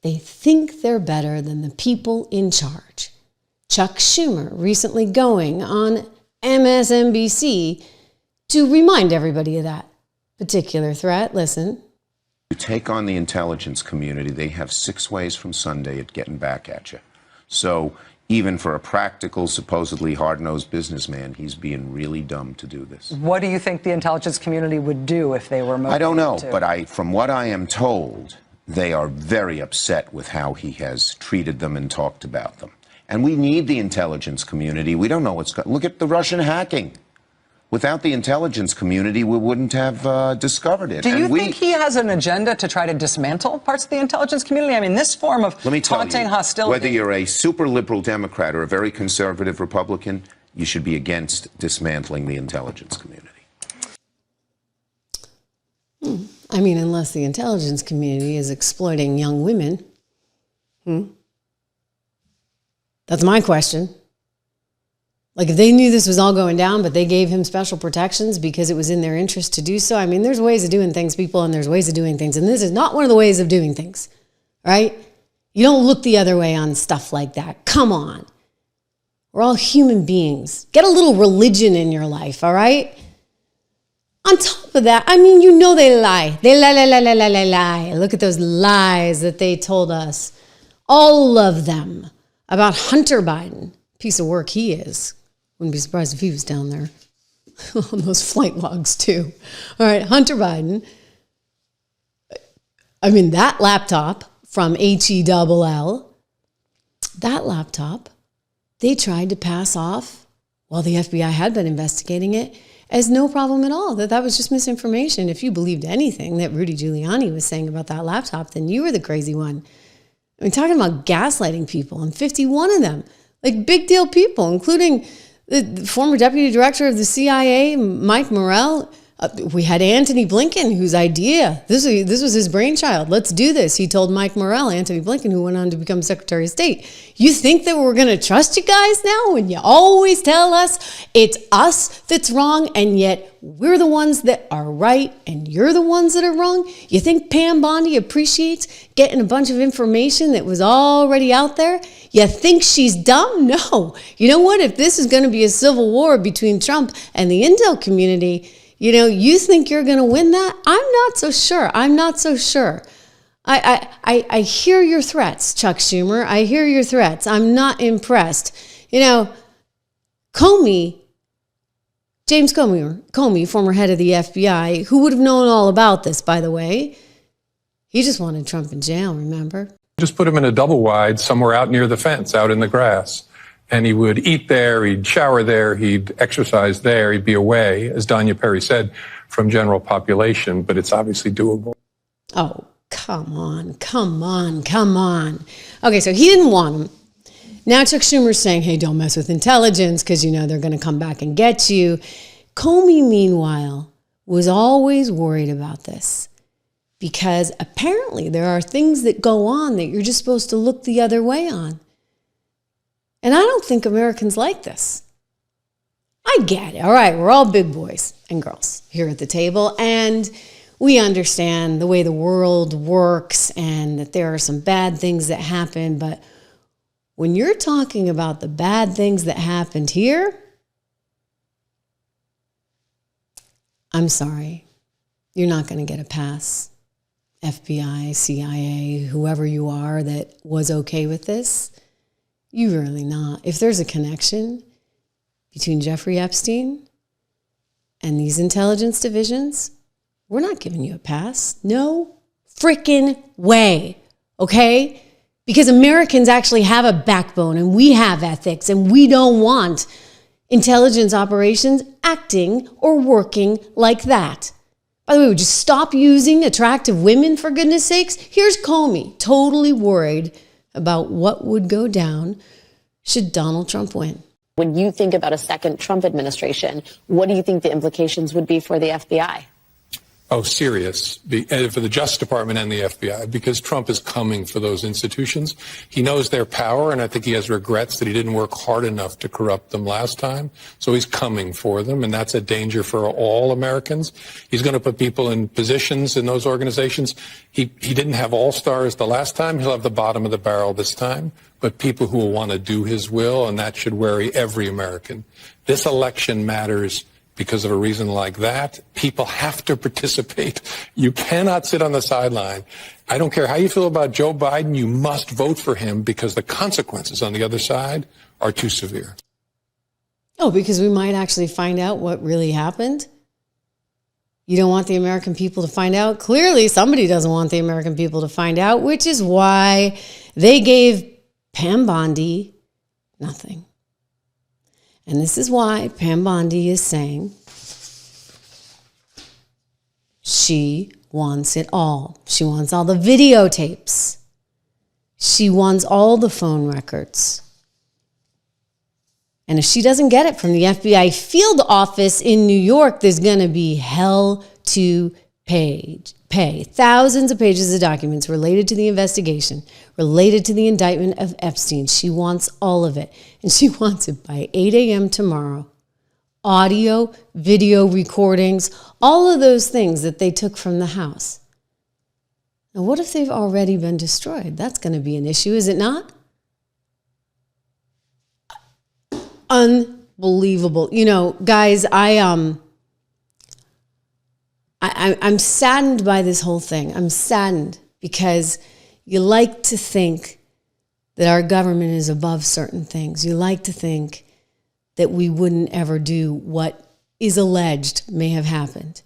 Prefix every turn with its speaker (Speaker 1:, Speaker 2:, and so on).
Speaker 1: They think they're better than the people in charge. Chuck Schumer recently going on MSNBC to remind everybody of that particular threat. Listen.
Speaker 2: You take on the intelligence community, they have 6 ways from Sunday at getting back at you. So even for a practical, supposedly hard-nosed businessman, he's being really dumb to do this.
Speaker 3: What do you think the intelligence community would do if they were motivated?
Speaker 2: I don't know, but from what I am told, they are very upset with how he has treated them and talked about them. And we need the intelligence community. We don't know what's going on. Look at the Russian hacking. Without the intelligence community, we wouldn't have discovered it.
Speaker 3: Do you think he has an agenda to try to dismantle parts of the intelligence community? I mean, this form of taunting hostility.
Speaker 2: Whether you're a super liberal Democrat or a very conservative Republican, you should be against dismantling the intelligence community.
Speaker 1: I mean, unless the intelligence community is exploiting young women. That's my question. Like, if they knew this was all going down, but they gave him special protections because it was in their interest to do so. I mean, there's ways of doing things, people, and there's ways of doing things. And this is not one of the ways of doing things, right? You don't look the other way on stuff like that. Come on. We're all human beings. Get a little religion in your life, all right? On top of that, I mean, you know they lie. They lie. Look at those lies that they told us. All of them about Hunter Biden. Piece of work he is. Wouldn't be surprised if he was down there on those flight logs too. All right, Hunter Biden. I mean, that laptop from HELL, that laptop, they tried to pass off, while the FBI had been investigating it, as no problem at all, that was just misinformation. If you believed anything that Rudy Giuliani was saying about that laptop, then you were the crazy one. I mean, talking about gaslighting people, and 51 of them, like big deal people, including the former deputy director of the CIA, Mike Morrell. We had Antony Blinken, whose idea, this was his brainchild. Let's do this. He told Mike Morrell, Antony Blinken, who went on to become Secretary of State. You think that we're going to trust you guys now when you always tell us it's us that's wrong and yet we're the ones that are right and you're the ones that are wrong? You think Pam Bondi appreciates getting a bunch of information that was already out there? You think she's dumb? No. You know what? If this is going to be a civil war between Trump and the intel community, you know, you think you're going to win that? I'm not so sure. I hear your threats, Chuck Schumer. I hear your threats. I'm not impressed. You know, James Comey, former head of the FBI, who would have known all about this, by the way, he just wanted Trump in jail, remember?
Speaker 4: Just put him in a double wide somewhere out near the fence, out in the grass. And he would eat there, he'd shower there, he'd exercise there, he'd be away, as Danya Perry said, from general population, but it's obviously doable.
Speaker 1: Oh, come on. Okay, so he didn't want him. Now Chuck Schumer's saying, hey, don't mess with intelligence because, you know, they're going to come back and get you. Comey, meanwhile, was always worried about this because apparently there are things that go on that you're just supposed to look the other way on. And I don't think Americans like this. I get it. All right, we're all big boys and girls here at the table, and we understand the way the world works and that there are some bad things that happen. But when you're talking about the bad things that happened here, I'm sorry, you're not going to get a pass. FBI, CIA, whoever you are that was okay with this, you're really not. If there's a connection between Jeffrey Epstein and these intelligence divisions, we're not giving you a pass. No freaking way, okay? Because Americans actually have a backbone and we have ethics and we don't want intelligence operations acting or working like that. By the way, would you stop using attractive women, for goodness sakes? Here's Comey, totally worried about what would go down should Donald Trump win.
Speaker 5: When you think about a second Trump administration, what do you think the implications would be for the FBI?
Speaker 4: Oh, serious, for the Justice Department and the FBI, because Trump is coming for those institutions. He knows their power, and I think he has regrets that he didn't work hard enough to corrupt them last time. So he's coming for them, and that's a danger for all Americans. He's going to put people in positions in those organizations. He didn't have all-stars the last time. He'll have the bottom of the barrel this time, but people who will want to do his will, and that should worry every American. This election matters. Because of a reason like that, people have to participate. You cannot sit on the sideline. I don't care how you feel about Joe Biden, you must vote for him because the consequences on the other side are too severe.
Speaker 1: Oh, because we might actually find out what really happened? You don't want the American people to find out? Clearly, somebody doesn't want the American people to find out, which is why they gave Pam Bondi nothing. And this is why Pam Bondi is saying she wants it all. She wants all the videotapes. She wants all the phone records. And if she doesn't get it from the FBI field office in New York, there's going to be hell to pay. Thousands of pages of documents related to the investigation, related to the indictment of Epstein. She wants all of it. And she wants it by 8 a.m. tomorrow. Audio, video recordings, all of those things that they took from the house. Now, what if they've already been destroyed? That's going to be an issue, is it not? Unbelievable. You know, guys, I'm saddened by this whole thing. I'm saddened because you like to think that our government is above certain things. You like to think that we wouldn't ever do what is alleged may have happened.